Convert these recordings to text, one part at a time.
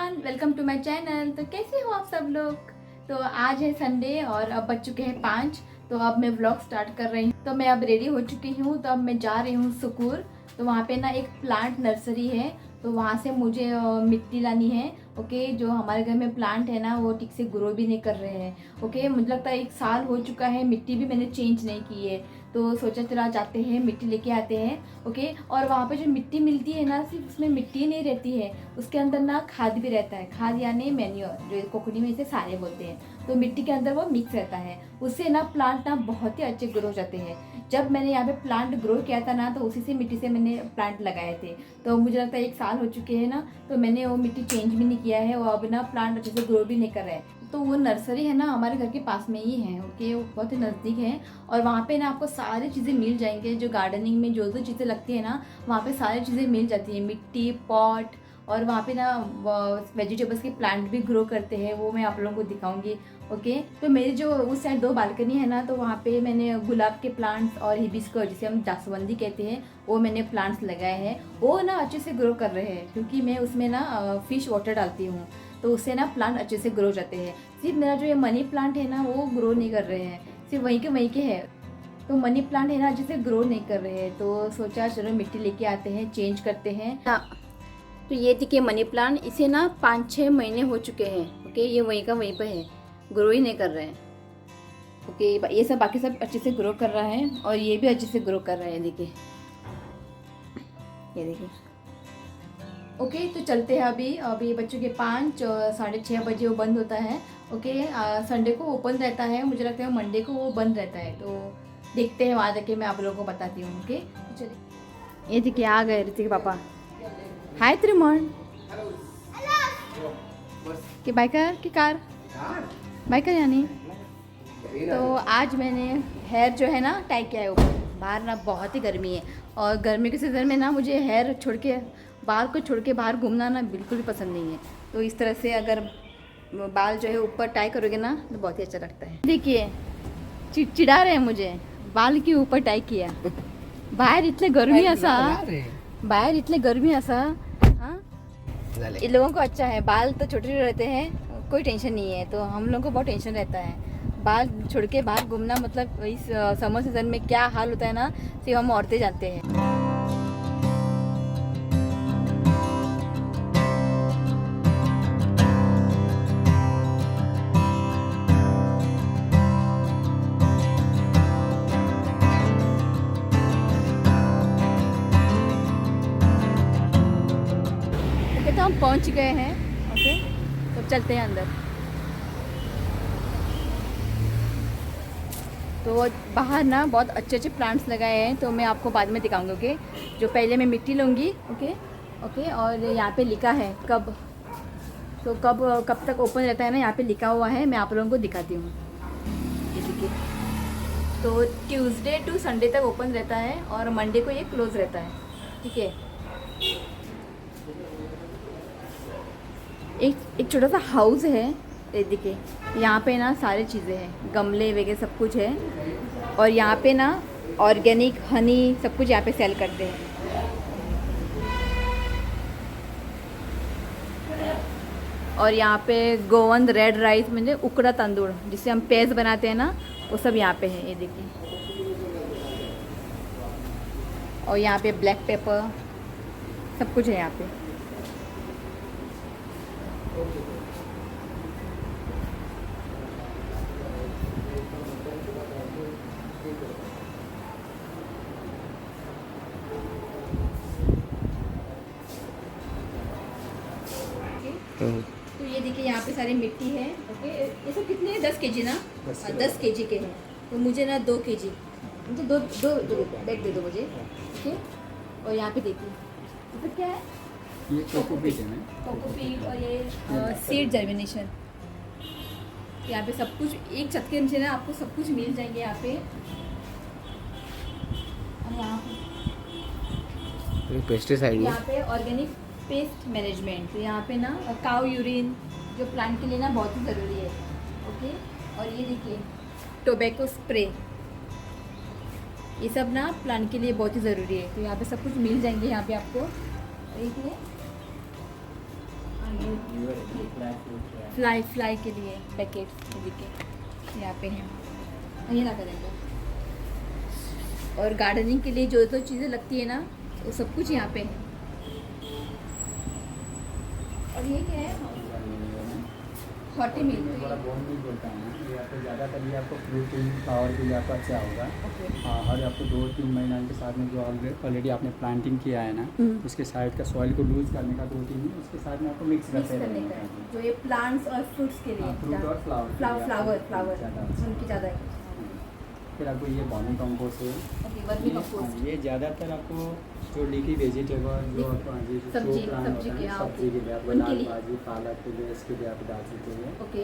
Everyone, welcome to my channel. तो कैसे हो आप सब लोग। तो आज है संडे और अब बज चुके हैं 5। तो अब मैं व्लॉग स्टार्ट कर रही हूँ। तो मैं अब रेडी हो चुकी हूँ। तो अब मैं जा रही हूँ सुकूर। तो वहाँ पे ना एक प्लांट नर्सरी है, तो वहाँ से मुझे मिट्टी लानी है। ओके, जो हमारे घर में प्लांट है ना वो ठीक से ग्रो भी नहीं कर रहे हैं। ओके, मुझे लगता है 1 साल हो चुका है, मिट्टी भी मैंने चेंज नहीं की है। तो सोचा चला जाते हैं, मिट्टी लेके आते हैं। ओके, और वहाँ पे जो मिट्टी मिलती है ना, सिर्फ उसमें मिट्टी नहीं रहती है, उसके अंदर ना खाद भी रहता है। खाद यानी मैन्योर, जो कोकड़ी में इसे सारे बोलते हैं। तो मिट्टी के अंदर वो मिक्स रहता है, उससे ना प्लांट ना बहुत ही अच्छे ग्रो हो जाते हैं। जब मैंने यहाँ पे प्लांट ग्रो किया था ना, तो उसी से मिट्टी से मैंने प्लांट लगाए थे। तो मुझे लगता है 1 साल हो चुके हैं ना, तो मैंने वो मिट्टी चेंज भी नहीं किया है, वो अब ना प्लांट अच्छे से ग्रो भी नहीं कर रहे हैं। तो वो नर्सरी है ना हमारे घर के पास में ही है। ओके, वो बहुत ही नज़दीक है और वहाँ पे ना आपको सारी चीज़ें मिल जाएंगे। जो गार्डनिंग में जो चीज़ें लगती है ना, वहाँ पे सारी चीज़ें मिल जाती है। मिट्टी, पॉट, और वहाँ पे ना वेजिटेबल्स के प्लांट भी ग्रो करते हैं, वो मैं आप लोगों को दिखाऊंगी। ओके, तो मेरी जो उस साइड 2 बालकनी है ना, तो वहाँ पे मैंने गुलाब के प्लांट्स और हिबिस्कस, जिसे हम जासवंदी कहते हैं, वो मैंने प्लांट्स लगाए हैं। वो ना अच्छे से ग्रो कर रहे हैं, क्योंकि मैं उसमें ना फिश वाटर डालती हूँ, तो उससे ना प्लांट अच्छे से ग्रो जाते हैं। सिर्फ मेरा जो ये मनी प्लांट है ना, वो ग्रो नहीं कर रहे हैं, सिर्फ वहीं के है। तो मनी प्लांट है ना जिसे ग्रो नहीं कर रहे हैं, तो सोचा चलो मिट्टी लेके आते हैं, चेंज करते हैं। तो ये देखिए मनी प्लांट, इसे ना 5-6 महीने हो चुके हैं। ओके, ये वहीं का वहीं पे है, ग्रो ही नहीं कर रहे हैं। ओके, ये सब बाकी सब अच्छे से ग्रो कर रहा है और ये भी अच्छे से ग्रो कर रहा है। देखिए, ये देखिए। ओके, तो चलते हैं। अभी बच्चों के 5 और 6:30 बजे वो बंद होता है। ओके, संडे को ओपन रहता है, मुझे लगता है मंडे को वो बंद रहता है। तो देखते हैं, वहाँ जाके मैं आप लोगों को बताती हूँ। ओके, तो चलिए। ये देखिए आ गए ऋतिक पापा। हाय त्रिमोन कि बाइकर की कार बाइकर यानी। तो आज मैंने हेयर जो है ना टाई किया है ऊपर। बाहर ना बहुत ही गर्मी है और गर्मी के सीज़न में ना मुझे हेयर छोड़ के, बाल को छोड़ के बाहर घूमना ना बिल्कुल भी पसंद नहीं है। तो इस तरह से अगर बाल जो है ऊपर टाई करोगे ना, तो बहुत ही अच्छा लगता है। देखिए चिड़चिड़ा रहे हैं मुझे, बाल के ऊपर टाई किया। बाहर इतने गर्मी असा हाँ, इन लोगों को अच्छा है, बाल तो छोटे रहते हैं, कोई टेंशन नहीं है। तो हम लोगों को बहुत टेंशन रहता है, बाल छोड़ के बाहर घूमना। मतलब इस समर सीजन में क्या हाल होता है ना, सिर्फ हम औरतें जानते हैं। ओके, तो हम पहुंच गए हैं। ओके, तो चलते हैं अंदर। तो बाहर ना बहुत अच्छे अच्छे प्लांट्स लगाए हैं, तो मैं आपको बाद में दिखाऊंगी। ओके, जो पहले मैं मिट्टी लूँगी। ओके ओके, और यहाँ पे लिखा है कब, तो कब तक ओपन रहता है ना, यहाँ पे लिखा हुआ है। मैं आप लोगों को दिखाती हूँ, ये देखिए। तो ट्यूसडे टू संडे तक ओपन रहता है और मंडे को ये क्लोज रहता है। ठीक है, एक छोटा सा हाउस है, ये देखिए। यहाँ पे ना सारी चीज़ें हैं, गमले वगैरह सब कुछ है। और यहाँ पे ना ऑर्गेनिक हनी सब कुछ यहाँ पे सेल करते हैं। और यहाँ पे गोवंद रेड राइस, म्हणजे उकड़ा तांदूळ, जिससे हम पेज बनाते हैं ना, वो सब यहाँ पे है, ये देखिए। और यहाँ पे ब्लैक पेपर सब कुछ है यहाँ पे। तो ये देखिए यहाँ पे सारी मिट्टी है। ओके, ये सब कितने हैं? 10 kg ना, 10 kg के हैं। तो मुझे ना 2 kg, मुझे दो बैग दे दो मुझे। ओके, और यहाँ पे देखिए ये सब क्या है, ये कोकोपीट है ना, कोकोपीट। और ये सीड जर्मिनेशन। यहाँ पे सब कुछ एक छत के नीचे ना आपको सब कुछ मिल जाएंगे यहाँ पे। और यहाँ पे पेस्टिसाइड है। यहाँ पे ऑर्गेनिक पेस्ट मैनेजमेंट। तो यहाँ पे ना काउ यूरिन जो प्लांट के लिए ना बहुत ही ज़रूरी है। ओके, और ये देखिए टोबैको स्प्रे, ये सब ना प्लांट के लिए बहुत ही ज़रूरी है। तो यहाँ पे सब कुछ मिल जाएंगे यहाँ पे आपको। देखिए, फ्लाई के लिए पैकेट्स देखिए यहाँ पे हैं, ये ना करेंगे। और गार्डनिंग के लिए जो चीज़ें लगती है ना वो सब कुछ यहाँ पे है। और ये क्या है, हॉटी मिल्क। थोड़ा बोन मिल्क बोलता है ना, ये आपको ज़्यादातर ये आपको फ्रूटिंग फ्लावर के लिए आपको अच्छा होगा। हाँ, और आपको 2-3 महीना के साथ में जो ऑलरेडी आपने प्लांटिंग किया है ना, उसके साइड का सॉइल को लूज करने का 2-3 दिन उसके साथ में आपको मिक्स करते रहना है। जो ये प्लांट्स और फ्रूट्स के लिए, फ्रूट और फ्लावर उनकी ज़्यादा है। फिर आपको ये वर्मी कंपोस्ट है। वर्मी कंपोस्ट ये ज़्यादातर आपको जो लीफी वेजिटेबल जो आपको सब्जी के सब्जी के लिए आपको दाल भाजी पालक के लिए इसके लिए आप डाल सकते हैं। ओके।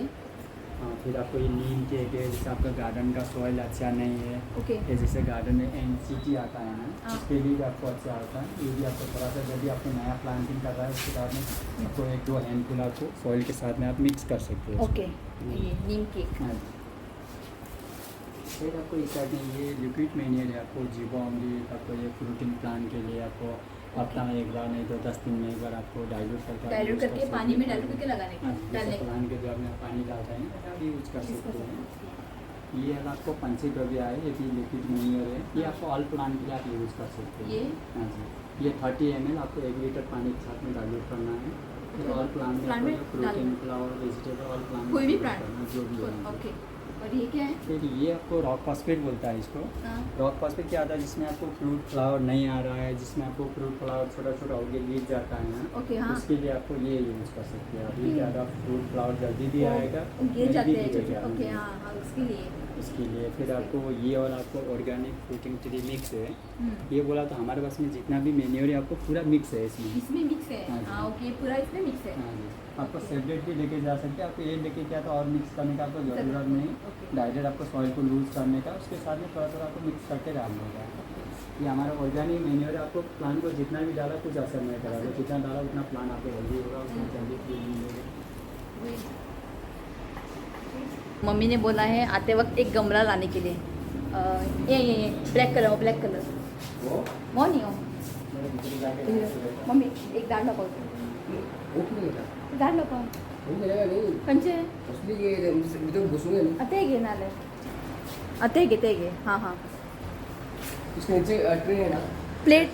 हाँ, फिर आपको ये नीम के जैसे आपका गार्डन का सॉइल अच्छा नहीं है, ओके, ये जैसे गार्डन में एनसीटी आता है ना, उसके लिए भी आपको अच्छा होता है। ये भी आपको थोड़ा सा जब भी आपको नया प्लांटिंग कर रहा है उसके बाद में आपको 1-2 हैंडफुल आपको सॉइल के साथ में आप मिक्स कर सकते हो। ओके, ये नीम केक। हाँ, फिर आपको इस साइड में ये लिक्विड मैन्योर है, आपको जीवा अमृत, आपको ये फ्रूटिंग प्लांट के लिए आपको हफ्ता में 1 बार नहीं तो 10 दिन में 1 बार आपको डाइल्यूट करके पानी में डाल करके लगाने का, डालने का। प्लांट के जो आपने पानी डालता है ना यूज कर सकते हैं। ये है आपको पंचगव्य है, ये भी लिक्विड मैन्योर है, ये आपको ऑल प्लांट के लिए आप यूज़ कर सकते हैं। हाँ जी, ये 30 ml आपको 1 लीटर पानी के साथ में डाइल्यूट करना है। फिर ऑल प्लांट में protein flower vegetable all plant कोई भी प्लांट जो भी है। ओके। और ये क्या है? फिर ये आपको रॉक फॉस्फेट बोलता है इसको। रॉक फॉस्फेट क्या आता है, जिसमें आपको फ्रूट फ्लावर नहीं आ रहा है, जिसमें आपको फ्रूट फ्लावर छोटा छोटा हो गया गिर जाता है ना, ओके, हाँ। उसके लिए आपको ये यूज़ कर सकते हैं। अभी ज़्यादा फ्रूट फ्लावर जल्दी भी आएगा, गिर जाते हैं गिरेगा। ओके, हाँ हाँ, उसके लिए। उसके लिए फिर आपको ये और आपको ऑर्गेनिक फ्रूटिंग ट्री मिक्स है। ये बोला तो हमारे पास में जितना भी मेन्योर है आपको पूरा मिक्स है इसमें मिक्स है। हाँ ओके, पूरा इसमें मिक्स है। हाँ जी, आपको सेपरेट भी लेके जा सकते हैं। आपको ये लेके क्या तो और मिक्स करने का आपको ज़रूरत नहीं, डायरेक्ट आपको सॉइल को लूज करने का, उसके साथ में थोड़ा थोड़ा आपको मिक्स करके डालने का। ये हमारा ऑर्गेनिक मेन्योर है, आपको प्लांट को जितना भी डाला कुछ असर नहीं करेगा, जितना डाला उतना प्लांट आपको हेल्दी होगा, उसमें जल्दी फूल मिलेगा। मम्मी ने बोला है आते वक्त एक गमला लाने के लिए। ये ब्लैक कलर वो नहीं हो मम्मी, एक दाढ़ लगाओ, दाढ़ लगाओ कंचे अतेगे नाले अतेगे हाँ हाँ, प्लेट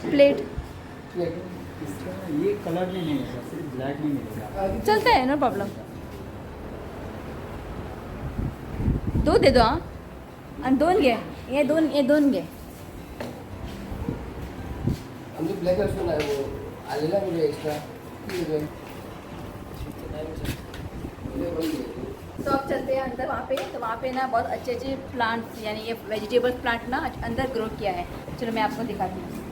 इसका ये कलर भी नहीं है, सिर्फ ब्लैक में मिलेगा, चलता है, नो प्रॉब्लम। दो दे दो, हाँ, आणि दोन घे, ये दोन घे। आमचे ब्लॅक असतो ना वो आलेला म्हणजे एक्स्ट्रा तो अब चलते हैं अंदर वहाँ पे, तो वहाँ पे ना बहुत अच्छे अच्छे प्लांट्स यानी ये वेजिटेबल प्लांट ना अंदर ग्रो किया है। चलो मैं आपको दिखाती हूँ।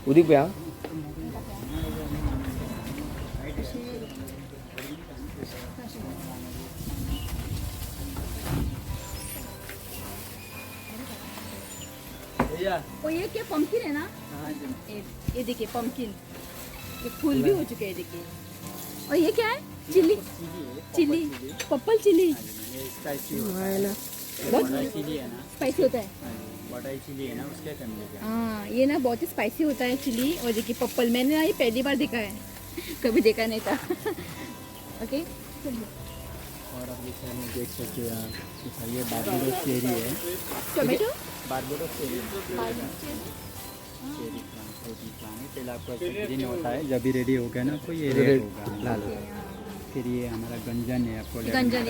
उदिक भैया और ये क्या पम्पकिन है ना? ये देखिए पम्पकिन, ये फूल भी हो चुके हैं देखिए। और ये क्या है? चिल्ली पप्पल चिल्ली, बहुत स्पाइसी होता है। बटाई चिली है ना, उसके फैमिली का। हाँ, ये ना बहुत ही स्पाइसी होता है चिली। और देखिए पप्पल, मैंने ना ये पहली बार देखा है, कभी देखा नहीं था। ओके, और आप इस में देख सकते हो आप, ये बारबेडोस चेरी है, टोमेटो बारबेडोस चेरी प्लांट। पहले आपका ग्रीन होता है, जब भी रेडी हो गया ना आपको ये रेड होगा लाल। फिर ये हमारा गंजन है, आपको गंजन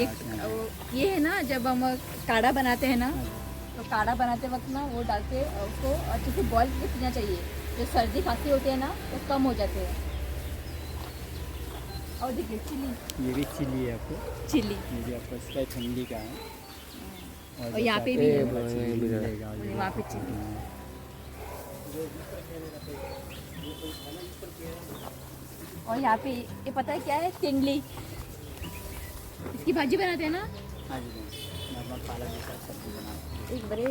ये है ना, जब हम काढ़ा बनाते हैं ना, तो काढ़ा बनाते वक्त ना वो डाल के उसको अच्छे से बॉईल करके पीना चाहिए। जो सर्दी खांसी होती है ना वो कम हो जाते हैं। और देखिए चिली, ये भी चिली है आपको, चिली ये भी आपका स्काई फैमिली का है। और यहाँ पे भी है, मिलेगा वहाँ पे चिली। और यहाँ पे ये पता है क्या है? तिंगली, इसकी भाजी बनाते हैं ना। हाँ जी, नॉर्मल पालक के साथ सब्जी बनाते हैं। एक बड़े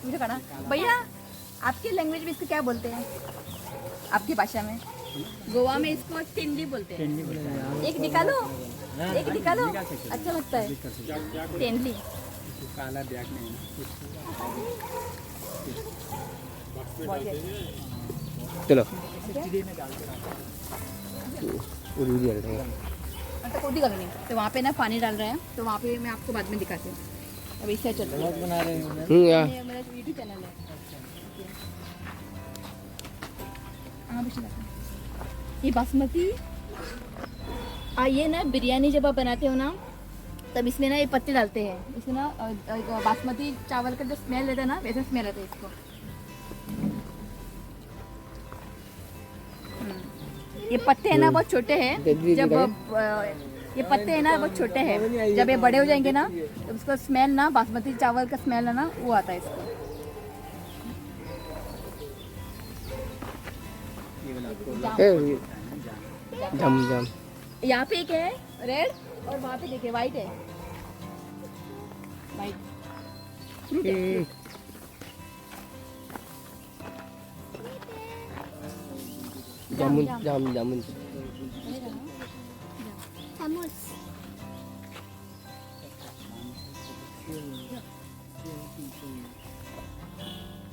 मुझे कहना भैया, आपके लैंग्वेज में इसको क्या बोलते हैं? आपकी भाषा में गोवा में इसको टिंडी बोलते हैं। टेंडी बोलते हैं। एक निकालो, एक निकालो, निकाल सकते हो। अच्छा लगता है कर सकते हो। टेंडली। काला ब्लैक नहीं है चलो खिचड़ी में डाल के रखा है। अच्छा कोटी करनी तो वहाँ पे ना पानी डाल रहे हैं, तो वहाँ पे मैं आपको बाद में दिखाती हूँ। अभी इससे चल रहा है, बना रहे हैं या मेरा यूट्यूब चैनल है। हाँ भी चला। ये बासमती ये ना बिरयानी जब आप बनाते हो ना, तब इसमें ना ये पत्ते डालते हैं। इसमें ना बासमती चावल का जो स्मेल रहता है ना, वैसा स्मेल आता है इसको। ये पत्ते हैं ना बहुत छोटे हैं। जब ये पत्ते हैं ना बहुत छोटे हैं, जब ये बड़े हो जाएंगे ना, तो उसका स्मेल ना, बासमती चावल का स्मेल है ना, वो आता है इसको। ये वाला आपको जम जम यहाँ पे एक है रेड, और वहाँ पे देखिए वाइट है। वाइट फ्रूट है। जामुन जाम जामुन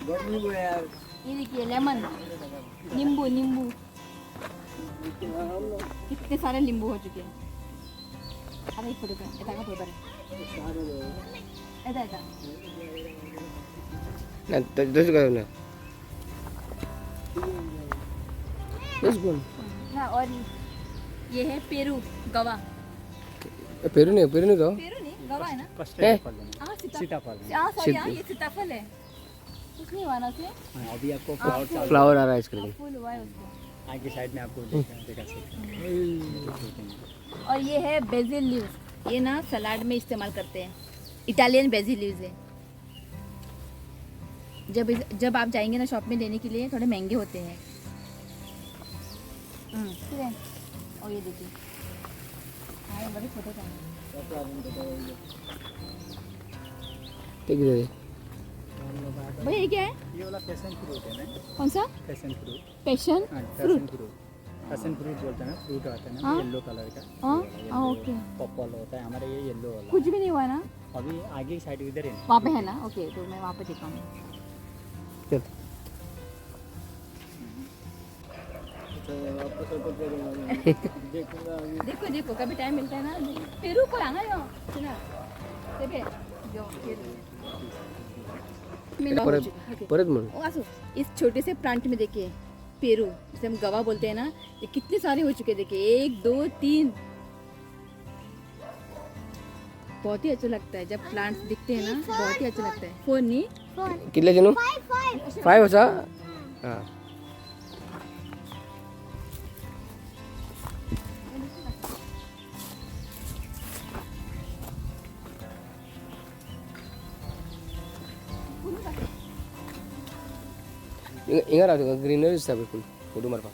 गर्मी को यार ये देखिए लेमन, नींबू नींबू, कितने सारे नींबू हो चुके हैं। अरे एक फोटो का का पेपर है ऐसा ना दस करो ना दस गुण हाँ। और ये है पेरू गवा, पेरू नहीं कहो पेरू नहीं गवा है ना। कस्टर्ड फल लेना। हाँ सीताफल हाँ सॉरी, हाँ ये सीताफल है। कुछ नहीं हुआ ना उसे, हाँ, अभी आपको फ्लावर चालू फ्लावर आ रहा है इसके फूल हुआ है उसको। आगे साइड में आपको दिखा सकते हैं। और ये है बेसिल लीव्स, ये ना सलाद में इस्तेमाल करते हैं। इटालियन बेसिल लीव्स है। जब आप जाएंगे ना शॉप में लेने के लिए, थोड़े महंगे होते हैं। ठीक है। और ये देखिए, हाँ ये बड़ी फोटो का ठीक है भैया ये क्या है? ये वाला पैशन फ्रूट है ना, कौन सा? Passion fruit. पैशन हाँ, फ्रूट। पैशन फ्रूट बोलते हैं ना, फ्रूट आता है ना हाँ। येलो कलर का। हाँ ओके, पर्पल होता है हमारे, ये येलो वाला। कुछ भी नहीं हुआ ना अभी आगे साइड इधर है। वहाँ पे है ना। ओके तो मैं वहाँ पे दिखाऊंगी। चल देखो देखो कभी टाइम मिलता है ना, पेरू को आना यो सुना देखिए जो परत परत म्हण ओ आसो इस छोटे से प्लांट में देखिए पेरू, जिसे हम गवा बोलते हैं ना, ये कितने सारे हो चुके हैं। देखिए 1 2 3, बहुत ही अच्छा लगता है जब प्लांट्स दिखते हैं ना, बहुत ही अच्छा लगता है। 4 नहीं कितले जणू 5 होता हां इंगा राहतो ग्रीनरी दिसता बिलकुल फोटो मारपा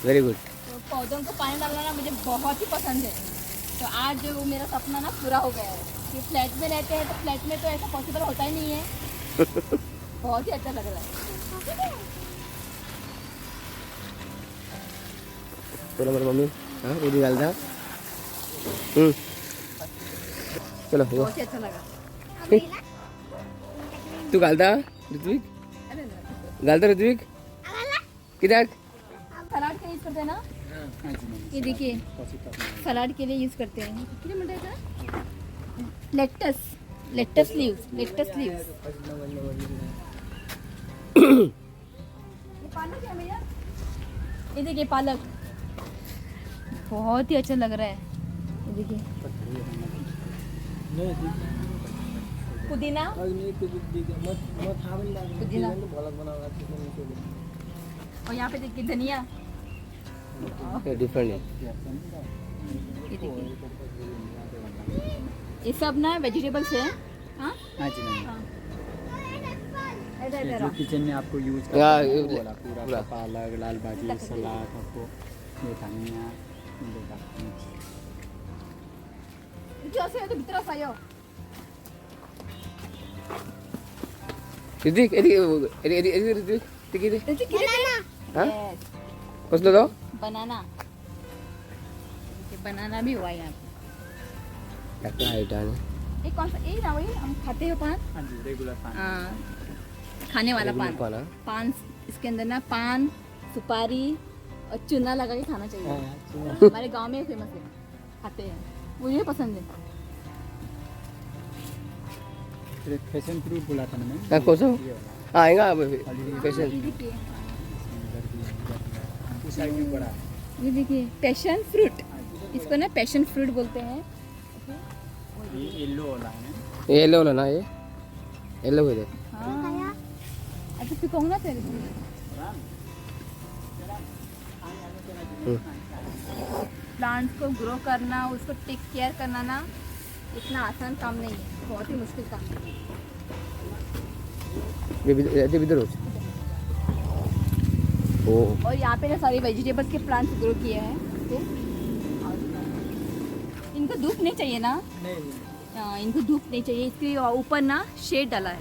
वेरी गुड। तो पौधों को पानी डालना ना मुझे बहुत ही पसंद है। तो आज वो मेरा सपना ना पूरा हो गया है कि फ्लैट में रहते हैं, तो फ्लैट में तो ऐसा पॉसिबल होता ही नहीं है। बहुत ही अच्छा लग रहा है। चलो मेरी मम्मी हाँ पूरी डाल था चलो वो बहुत ही अच्छा लगा। तू घालता ऋत्विक अरे अरे, घालता ऋत्विक किधर सलाद के यूज़ करते हैं ना, हाँ जी मैम। ये देखिए सलाद के लिए यूज़ करते हैं। कितने मिनट है? लेट्टस लीव्स, लेट्टस लीव्स। ये पालक है भैया, ये देखिए पालक बहुत ही अच्छा लग रहा है। ये देखिए पुदीना, पुदीना और यहाँ पे देखिए धनिया। डिफरेंट है ये देखिए ये सब ना वेजिटेबल्स है। हाँ हाँ जी मैम। हाँ। इधर ये इधर जो आओ। किचन में आपको यूज हाँ, करना है ये वो वाला पूरा पूरा। पालक, लाल भाजी, सलाद आपको ये धनिया ये देखा। 이렇게 하세요. 또 밑으로 와요. ऋतिक ऋतिक 이렇게 बनाना. हाँ? Yes. कुछ दो दो बनाना. बनाना भी हुआ यहाँ पे. क्या आइटम है ये कौन सा? ये ना वही हम खाते हैं पान. हाँ जी रेगुलर पान हाँ, खाने वाला पान. पाना पान इसके अंदर ना पान, सुपारी और चूना लगा के खाना चाहिए. हाँ, हमारे गांव में फेमस है, खाते हैं, मुझे पसंद है. फैशन फ्रूट बोला था मैंने हाँ, कौन सा? ये वाला। आएगा अब पैशन ये देखिए, उस साइड में बड़ा है ये देखिए पैशन फ्रूट. इसको ना पैशन फ्रूट बोलते हैं. ये येलो वाला है ये येलो वाला ना ये येलो है हाँ, अच्छा पिकाऊँ ना तेरे को. प्लांट्स को ग्रो करना, उसको टेक केयर करना ना इतना आसान काम नहीं है, बहुत ही मुश्किल काम है. ये इधर हो ओ और यहाँ पे ना सारे वेजिटेबल्स के प्लांट्स ग्रो किए हैं. ओके, इनको धूप नहीं चाहिए ना. नहीं इनको धूप नहीं चाहिए, इसके ऊपर ना शेड डाला है.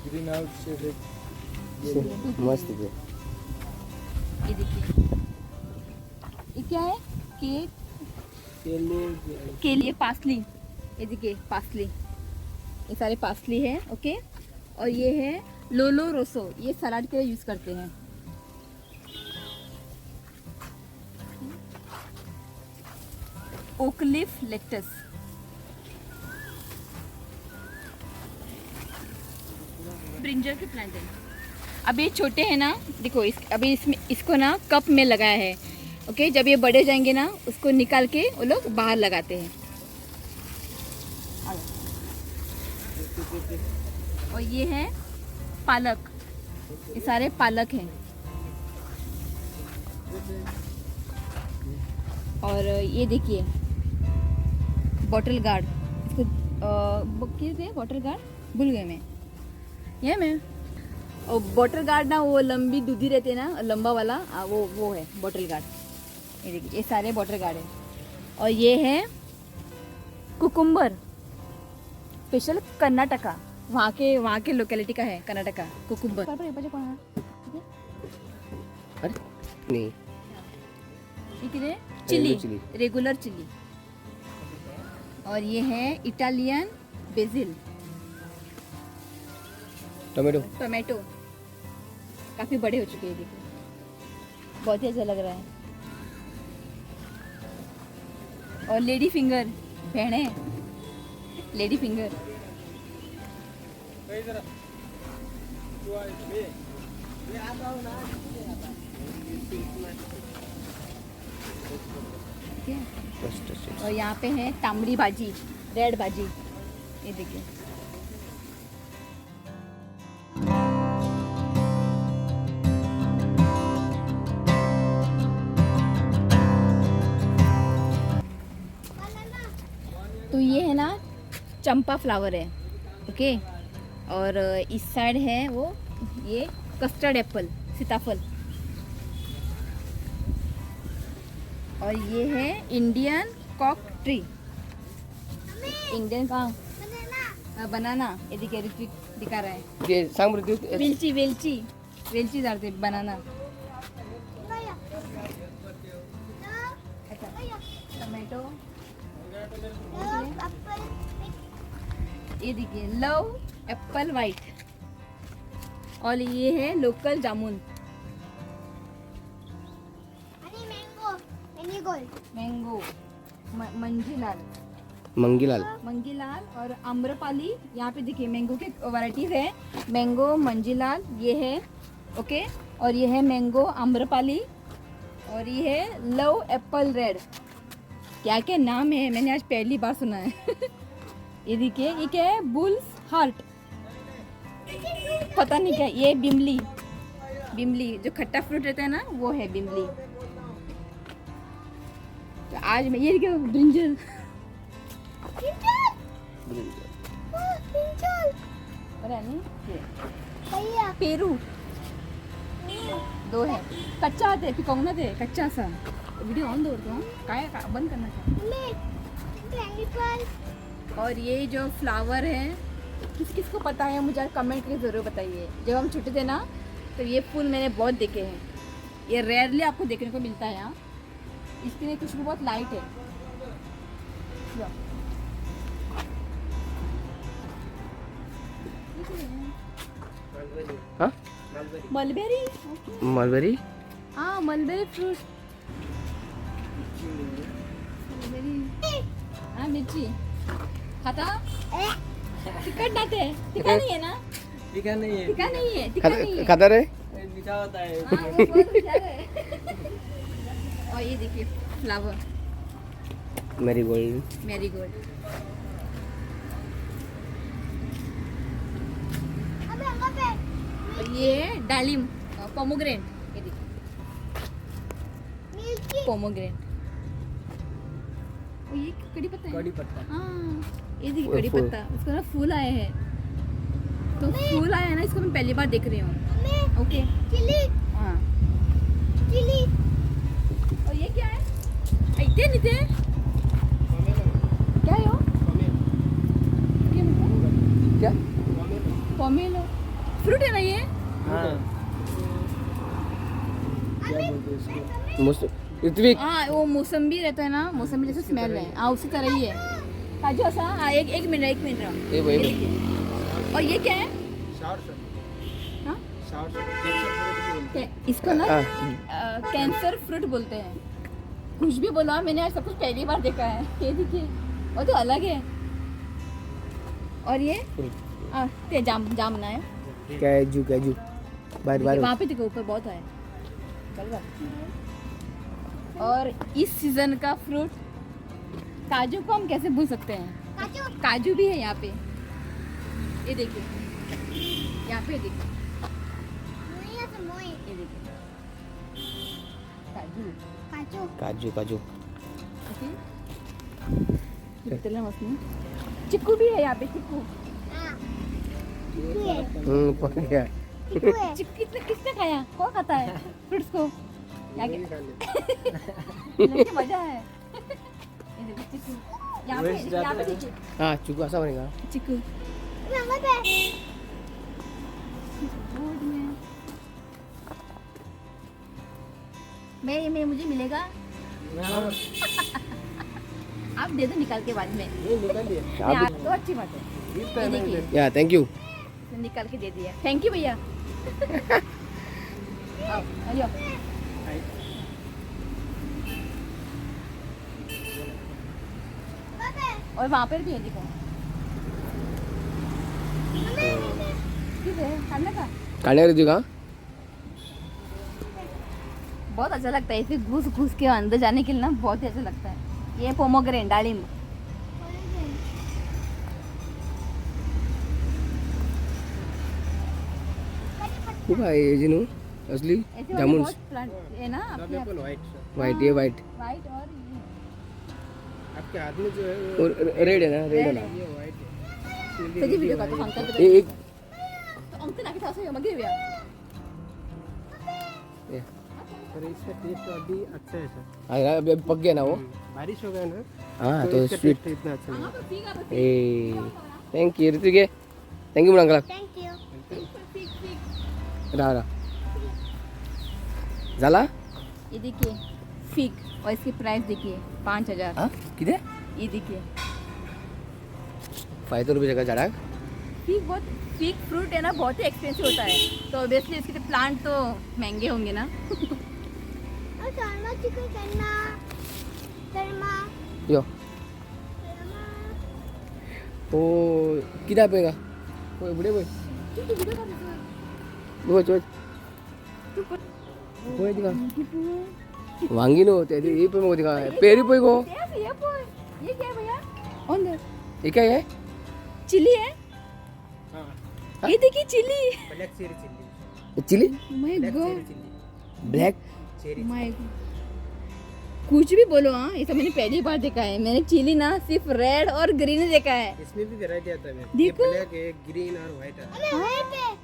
ग्रीन हाउस से मस्त है ये देखिए, ये क्या है? के लिए पासली. ये देखिए पासली, ये सारे पासली है. ओके, और ये है लोलो रोसो, ये सलाद के लिए यूज करते हैं. ओकलिफ लेक्टस, ब्रिंजल के प्लांट है. अब ये छोटे हैं ना, देखो अभी इसमें इसको ना कप में लगाया है. ओके, जब ये बड़े जाएंगे ना उसको निकाल के वो लोग बाहर लगाते हैं. और ये है पालक, ये सारे पालक हैं. और ये देखिए बॉटल गार्ड, इसको क्या बॉटल गार्ड भूल गए मैं. ये मैं और बॉटल गार्ड ना वो लंबी दूधी रहती है ना, लंबा वाला वो है बॉटल गार्ड. ये देखिए, ये सारे बॉटल गार्ड है. और ये है कुकुम्बर, स्पेशल कर्नाटका, वहाँ के लोकेलिटी का है कर्नाटका कुकुम्बर. अरे नहीं ये किधर है? Chilli, chilli. Regular chilli. और ये है इटालियन बेसिल, टोमेटो टोमेटो. काफी बड़े हो चुके हैं, देखिए बहुत ही अच्छा लग रहा है. और लेडी फिंगर, भेड़े लेडी फिंगर. ठीक है. और यहाँ पे है तांबड़ी भाजी, रेड भाजी. ये देखिए, तो ये है ना चंपा फ्लावर है. ओके, और इस साइड है वो ये कस्टर्ड एप्पल, सीताफल. और ये है इंडियन कॉक ट्री, इंडियन का बनाना. ये देखिए ऋत्विक दिखा रहा है. ये सांग ऋतिक वेलची वेलची वेलची डालते बनाना. अच्छा, टमाटो. ये देखिए लव एप्पल वाइट. और ये है लोकल जामुन, मैंगो, मंजीलाल, मंगीलाल मंगीलाल. और आम्रपाली. यहाँ पे देखिए मैंगो के वैरायटीज है, मैंगो मंजीलाल ये है. ओके, और ये है मैंगो आम्रपाली. और ये है लव एप्पल रेड. क्या क्या नाम है, मैंने आज पहली बार सुना है. ये देखिए, ये क्या है? बुल्स हार्ट, पता नहीं क्या. ये बिमली, बिमली जो खट्टा फ्रूट रहता है ना वो है बिमली. तो आज मैं ये क्या ब्रिंजल, पता नहीं ये पेरू. दो है कच्चा आते पिकाउना दे कच्चा सा. वीडियो ऑन दो तो काय बंद करना चाहिए. और ये जो फ्लावर है किस किस को पता है मुझे कमेंट करके ज़रूर बताइए। जब हम छोटे थे ना तो ये फूल मैंने बहुत देखे हैं, ये रेयरली आपको देखने को मिलता है यहाँ। इसके लिए खुशबू बहुत लाइट है। हाँ मलबेरी, मलबेरी हाँ मलबेरी फ्रूट, मलबेरी, हाँ मिर्ची खाता टिकट डालते हैं, टिका नहीं है ना, ठीक है नहीं है टिका नहीं है, टिका नहीं है। खाता रहे मीठा होता है। हाँ, वो बहुत होशियार है। और ये देखिए फ्लावर मैरीगोल्ड। मैरीगोल्ड, और ये डालिम पोमोग्रेनेट, ये देखिए पोमोग्रेनेट। और ये कड़ी पत्ता है, कड़ी पत्ता। हाँ ये देखिए कड़ी फूल। पत्ता, उसको ना फूल आए हैं। तो फूल आया है ना, इसको मैं पहली बार देख रही हूँ। ओके हाँ। और ये क्या है? इतने नीचे क्या है वो? क्या पोमेलो फ्रूट है ना ये? हाँ क्या बोलते हैं इसको? ऋत्विक हाँ वो मौसम्बी रहता है ना, मौसम्बी जैसे स्मेल है, हाँ उसी तरह ही है। काजू ऐसा, हाँ एक मिनट ये वही देखिए। और ये क्या है? हाँ इसको ना कैंसर फ्रूट बोलते हैं। कुछ भी बोला, मैंने आज सब कुछ पहली बार देखा है। ये देखिए वो तो अलग है। और ये ते जामुन है, कैजू कैजू बाहर बाहर वहाँ पे देखो ऊपर बहुत है। चल बा। और इस सीजन का फ्रूट काजू को हम कैसे भूल सकते हैं? काजू भी है यहाँ पे, ये देखिए यहाँ पे देखिए, ये देखिए काजू। काजू ओके कितना मस्त है। चिक्कू भी है यहाँ पे, चिक्कू। पक गया चिक्कू किसने खाया? कौन खाता है फ्रूट्स को? लगे मजा है। ये देखो चिक्कू, यहाँ पे देखिए हाँ चुकू ऐसा बनेगा चिक्कू। मैं मुझे मिलेगा, आप दे दो निकाल के बाद में। आप तो अच्छी बात है। ये देखिए या थैंक यू निकाल के दे दिया, थैंक यू भैया। आओ आइए। और वहाँ पर भी है देखो, किस है खाने का? खाने का ऋत्विक। हाँ बहुत अच्छा लगता है, इसे घुस घुस के अंदर जाने के लिए ना बहुत ही अच्छा लगता है। ये पोमोग्रेनेट डालिम, ये जिनू असली ऐसे वाले जामुन बहुत प्लांट है ना आपके यहाँ? वाइट ये वाइट वाइट और आपके हाथ में जो है और रेड है ना रेड है ना ये वाइट है। सजी वीडियो का तो हम कर ये एक तो अंकल आके था सही मगे भैया। ये पर इसका टेस्ट तो अभी अच्छा है सर। हाँ अभी पक गया ना वो। बारिश हो गया ना हाँ तो इसका स्वीट टेस्ट इतना अच्छा हां नहीं। पर पीगा पर ए thank you Ritwik thank you uncle पीक रहा झाला ये देखिए फिग, और इसकी प्राइस देखिए 5000। हाँ किती ये देखिए 500 रुपये का झाड़ा फिग फ्रूट है ना, बहुत ही एक्सपेंसिव होता है, तो ऑब्वियसली इसके प्लांट तो महंगे होंगे ना। यो ओ किती पेगा ओय बुडे बोय बोय चोय बोय दिखा वांगी नो ते ये पे मग दिखा पेरी पोय गो ये क्या है भैया? अंदर ये क्या है चिली है, हाँ ये देखिए chilli. Black cherry chilli. Chilli my god, black cherry my कुछ भी बोलो। हाँ ये सब मैंने पहली बार देखा है। मैंने चिली ना सिर्फ रेड और ग्रीन ही देखा है। इसमें भी वैरायटी आता है। देखो। ब्लैक है, ग्रीन और व्हाइट आता है। हाँ?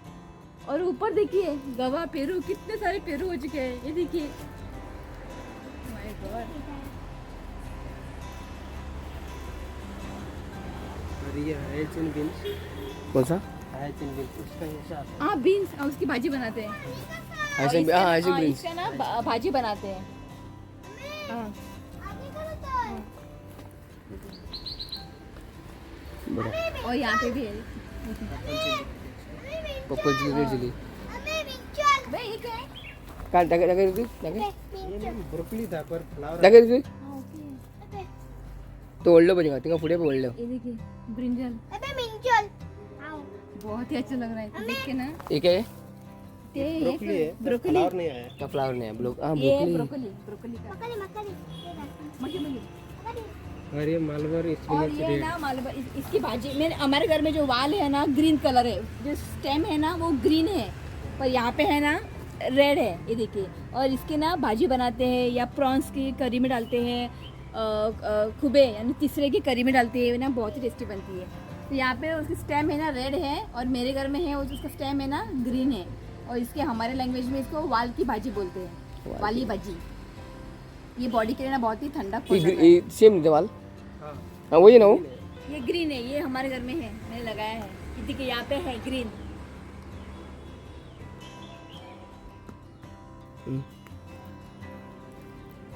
और ऊपर देखिए गवा पेरू, कितने सारे पेरू हो चुके हैं, ये देखिए। माय गॉड कौन सा हाँ बीन्स, उसकी भाजी बनाते हैं। ऐसे हाँ ऐसे बीन्स इसका ना भाजी बनाते हैं। हाँ बड़ा और यहाँ पे भी है। पप्पल चिली रेड चिली भाई ये क्या है? काय टाके टाके रे टाके ब्रोकली था पर फ्लावर टाके रे हाँ, ओके। तो ओल्ड बजेगा तिंगा पुढे पे ओल्ड ये देखिए ब्रिंजल, बहुत ही अच्छा लग रहा है देख के ना। ये क्या है ब्रोकली है ब्रोकली, फ्लावर नहीं आया क्या फ्लावर नहीं है ब्लॉक हाँ ये ब्रोकली ब्रोकली का मक्खी। और ये मालवर और ये ना मालूम इसकी भाजी मेरे हमारे घर में जो वाल है ना ग्रीन कलर है, जो स्टेम है ना वो ग्रीन है, पर यहाँ पे है ना रेड है, ये देखिए। और इसके ना भाजी बनाते हैं या प्रॉन्स की करी में डालते हैं, खुबे यानी तीसरे की करी में डालते हैं ना, बहुत ही टेस्टी बनती है। तो यहाँ पे उसकी स्टेम है ना रेड है, और मेरे घर में है उसका स्टेम है ना ग्रीन है, और इसके हमारे लैंग्वेज में इसको वाल की भाजी बोलते हैं, वाली भाजी। ये बॉडी के लिए ना बहुत ही ठंडा ये सेम दीवाल हाँ वही ना वो ये ग्रीन है, ये हमारे घर में है, मैंने लगाया है। ये देखिए यहाँ पे है ग्रीन।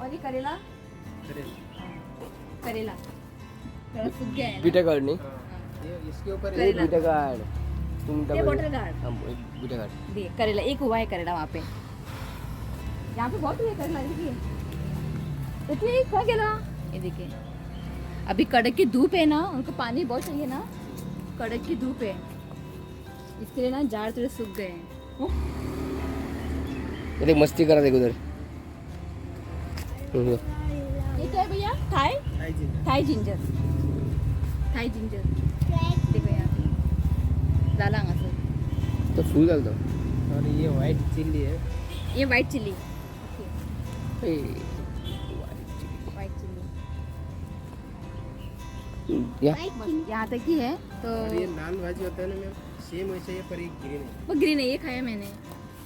और ये करेला, करेला सूख गया है ना। बीटा कार्ड नहीं ये इसके ऊपर ये बीटा कार्ड तुम ये बॉटल गार्ड हाँ बीटा कार्ड देखिए, करेला एक हुआ है करेला वहाँ पे। यहाँ पे बहुत हुआ है करेला, देखिए देखिए कहाँ गया। ये देखिए अभी कड़क की धूप है ना, उनको पानी बहुत चाहिए ना, कड़क की धूप है, इसके लिए ना झाड़ थोड़े सूख गए हैं। ये देख मस्ती करा देख उधर ये क्या है भैया? Thai Thai ginger, Thai ginger देखो यहाँ पे डाला सर। तो फूल डाल दो और ये व्हाइट चिल्ली है ये वाइट चिल्ली, वाइट चिल्ली या यहाँ तक ही है। तो और ये लाल भाजी होता है ना मैम सेम वैसे ही पर ये ग्रीन है वो ग्रीन है, ये खाया मैंने,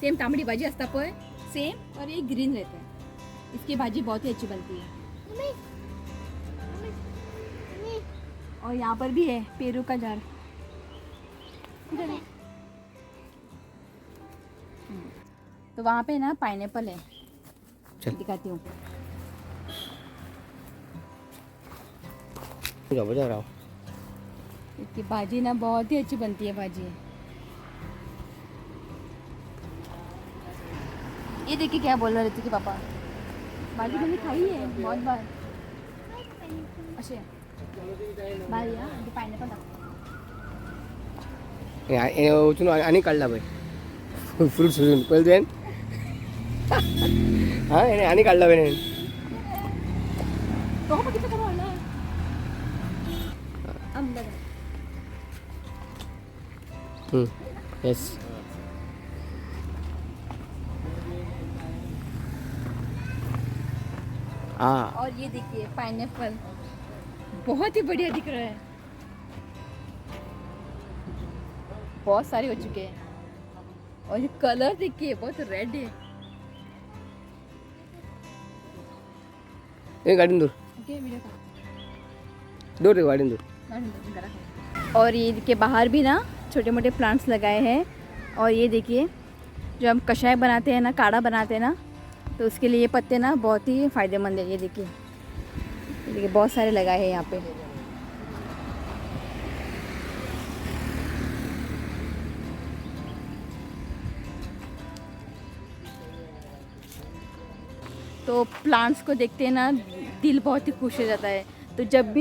सेम तांबड़ी भाजी असता पर सेम, और ये ग्रीन रहता है। इसकी भाजी बहुत ही अच्छी बनती है। और यहाँ पर भी है पेरू का झाड़। तो वहाँ पे ना पाइनएप्पल है, चल दिखाती हूँ। बजा रहा हूँ इसकी भाजी ना बहुत ही अच्छी बनती है भाजी। ये देखिए क्या बोल रहे थे कि पापा, भाजी मैंने खाई है बहुत बार। अच्छा भाई यार पाइनएप्पल उचून आणि काढला बाई फ्रूट सुजून पहिले देन हा याने आणि काढला बाई तो किती करू आला अंदर। यस हाँ और ये देखिए पाइनएप्पल बहुत ही बढ़िया दिख रहा है, बहुत सारे हो चुके हैं। और ये कलर देखिए बहुत रेड है। ये गाड़ी दूर ओके वीडियो का दूर रे गाड़ी दूर। और ये के बाहर भी ना छोटे मोटे प्लांट्स लगाए हैं। और ये देखिए जो हम कषाय बनाते हैं ना, काढ़ा बनाते हैं ना, तो उसके लिए ये पत्ते ना बहुत ही फ़ायदेमंद है। ये देखिए बहुत सारे लगाए हैं यहाँ पे। तो प्लांट्स को देखते हैं ना दिल बहुत ही खुश हो जाता है। तो जब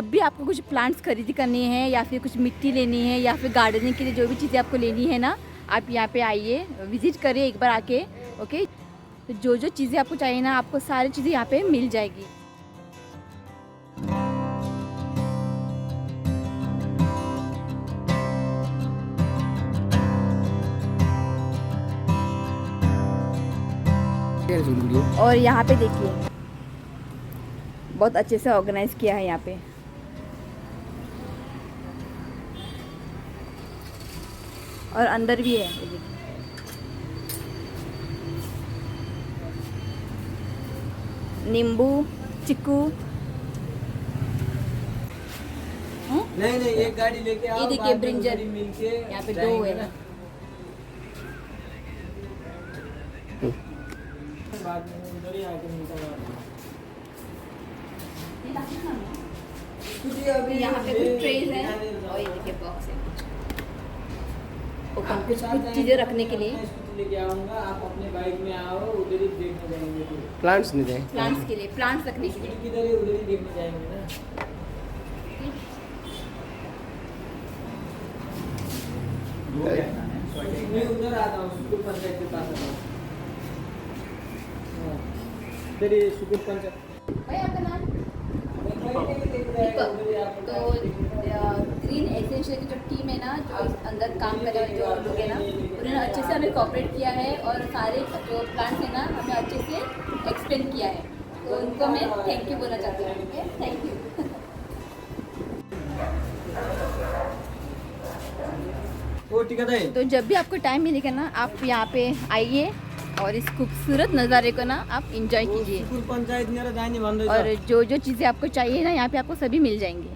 भी आपको कुछ प्लांट्स खरीदी करनी है या फिर कुछ मिट्टी लेनी है या फिर गार्डनिंग के लिए जो भी चीज़ें आपको लेनी है ना, आप यहाँ पे आइए, विज़िट करिए एक बार आके। ओके, तो जो चीज़ें आपको चाहिए ना, आपको सारी चीज़ें यहाँ पे मिल जाएगी। और यहाँ पे देखिए बहुत अच्छे से ऑर्गेनाइज किया है यहाँ पे। और अंदर भी है ये देखिए। नींबू, चिक्कू, नहीं एक गाड़ी लेके आओ, ये देखिए बाद में ब्रिंजल, उधर ही मिलके यहाँ पे दो जाएंगे है ना। बाद में उधर ही आके मिलता है। यहाँ पे कुछ ट्रेज है और ये देखिए बॉक्स है आपके साथ कुछ चीजें रखने के लिए, मैं स्कूटी लेके आऊंगा, आप अपने बाइक में आओ, उधर ही देखने जाएंगे। फिर प्लांट्स नहीं थे प्लांट्स के लिए, प्लांट्स रखने के लिए। स्कूटी किधर है, उधर ही देखने जाएंगे ना। दो कहना है मैं उधर आता हूँ, सुकुर पंचायत के पास आता हूँ। हाँ, इधर ही सुकुर पंचायत। भाई आपका नाम? दीपक। तो ग्रीन एसेंशियल की जो टीम है ना, जो इस अंदर काम कर रहे जो लोग हैं ना, उन्होंने अच्छे से हमें कोऑपरेट किया है और सारे जो प्लांट्स हैं ना हमें अच्छे से एक्सप्लेन किया है, तो उनको मैं थैंक यू बोलना चाहती हूँ। Okay, thank you. वो टिकट है। तो जब भी आपको टाइम मिलेगा ना, आप यहाँ पे आइए और इस खूबसूरत नज़ारे को ना आप इंजॉय कीजिए, सुकुर पंचायत मेरा जाने बंद और जो जो चीज़ें आपको चाहिए ना यहाँ पे आपको सभी मिल जाएंगे।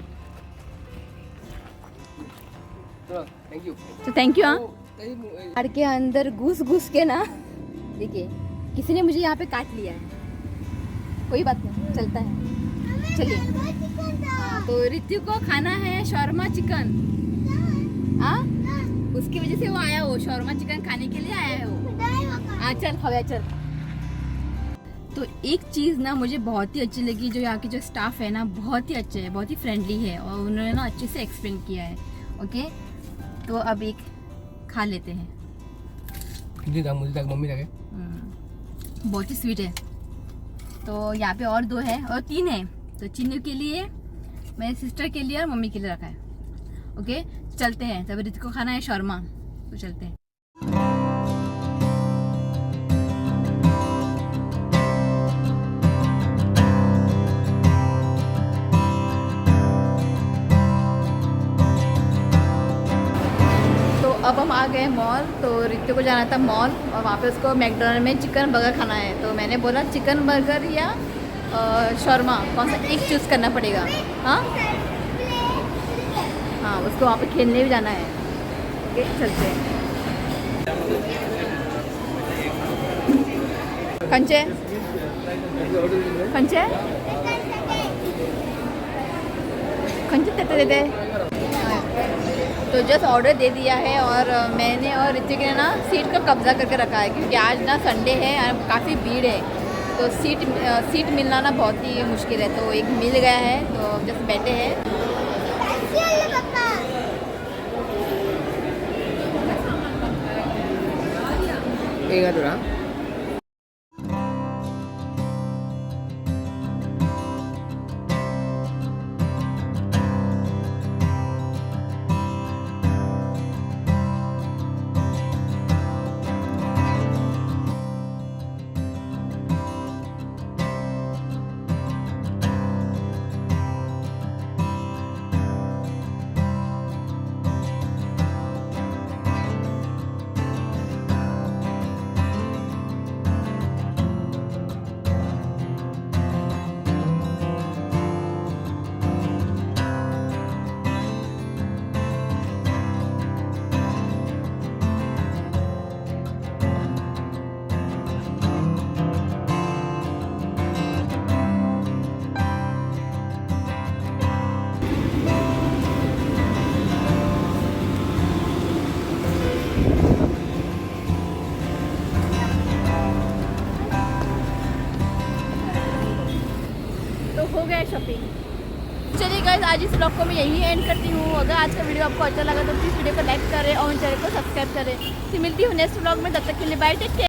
थैंक यू तो थैंक यू। हाँ, पहाड़ के अंदर घुस के ना, देखिए किसी ने मुझे यहाँ पे काट लिया है, कोई बात नहीं, चलता है, चलिए। हाँ, तो रित्यु को खाना है शौरमा चिकन। हाँ, उसकी वजह से वो आया, वो शौरमा चिकन खाने के लिए आया है वो। हाँ चल खा चल। तो एक चीज़ ना मुझे बहुत ही अच्छी लगी, जो यहाँ की जो स्टाफ है ना बहुत ही अच्छे है, बहुत ही फ्रेंडली है, और उन्होंने ना अच्छे से एक्सप्लेन किया है। ओके, तो अब एक खा लेते हैं। मुझे तक मम्मी लगे बहुत ही स्वीट है। तो यहाँ पे और 2 है और 3 है, तो चिन्नू के लिए, मेरी सिस्टर के लिए और मम्मी के लिए रखा है। ओके, चलते हैं। तब रित को खाना है शौरमा, तो चलते हैं। अब हम आ गए मॉल। तो रित्तु को जाना था मॉल, और वहाँ पे उसको मैकडोनल्ड में चिकन बर्गर खाना है। तो मैंने बोला चिकन बर्गर या शौरमा, कौन सा एक चूज़ करना पड़ेगा। हाँ हाँ, उसको वहाँ पे खेलने भी जाना है। ओके, चलते हैं। कंचे कंचे कंचे देते देते। तो जस्ट ऑर्डर दे दिया है, और मैंने और ऋतिक ने ना सीट का कब्जा करके रखा है, क्योंकि आज ना संडे है और काफ़ी भीड़ है, तो सीट मिलना ना बहुत ही मुश्किल है। तो एक मिल गया है, तो जस्ट बैठे हैं। एक है शॉपिंग। चलिए गाइस, आज इस ब्लॉग को मैं यही एंड करती हूँ। अगर आज का वीडियो आपको अच्छा लगा तो प्लीज़ वीडियो को लाइक करें और चैनल को सब्सक्राइब करें। फिर मिलती हूँ नेक्स्ट ब्लॉग में, तब तक के लिए बाय, टेक केयर।